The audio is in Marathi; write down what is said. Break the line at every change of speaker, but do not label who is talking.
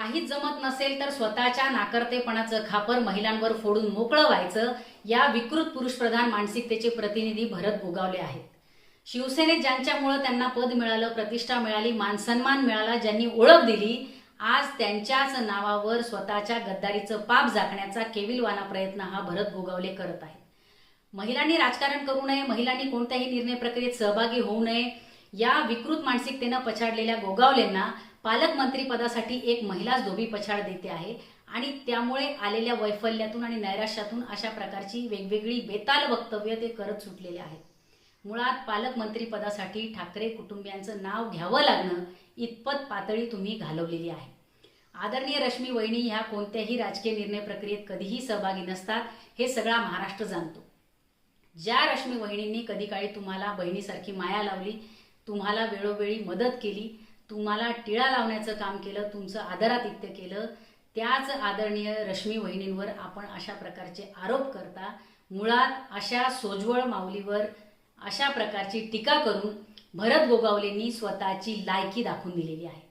काहीच जमत नसेल तर स्वतःच्या नाकर्तेपणाचं खापर महिलांवर फोडून मोकळं व्हायचं, या विकृत पुरुषप्रधान मानसिकतेचे प्रतिनिधी भरत गोगावले आहेत. शिवसेनेत ज्यांच्यामुळे त्यांना पद मिळालं, प्रतिष्ठा मिळाली, मानसन्मान मिळाला, ज्यांनी ओळख दिली, आज त्यांच्याच नावावर स्वतःच्या गद्दारीचं पाप झाकण्याचा केविलवाना प्रयत्न हा भरत गोगावले करत आहेत. महिलांनी राजकारण करू नये, महिलांनी कोणत्याही निर्णय प्रक्रियेत सहभागी होऊ नये, या विकृत मानसिकतेनं पछाडलेल्या गोगावलेंना पालकमंत्री पदासाठी एक महिलाच धोबी पछाड देते आहे आणि त्यामुळे आलेल्या वैफल्यातून आणि नैराश्यातून अशा प्रकारची वेगवेगळी बेताल वक्तव्य ते करत सुटलेले आहेत. मुळात पालकमंत्री पदासाठी ठाकरे कुटुंबियांचं नाव घ्यावं लागणं इतपत पातळी तुम्ही घालवलेली आहे. आदरणीय रश्मी वहिनी ह्या कोणत्याही राजकीय निर्णय प्रक्रियेत कधीही सहभागी नसतात, हे सगळा महाराष्ट्र जाणतो. ज्या रश्मी वहिनींनी कधी काळी तुम्हाला बहिणीसारखी माया लावली, तुम्हाला वेळोवेळी मदत केली, तुम्हाला टिळा लावण्याचं काम केलं, तुमचं आदरातिथ्य केलं, त्याच आदरणीय रश्मी वहिनींवर आपण अशा प्रकारचे आरोप करता. मुळात अशा सोज्वळ माऊलीवर अशा प्रकारची टीका करून भरत गोगावलेंनी स्वतःची लायकी दाखवून दिलेली आहे.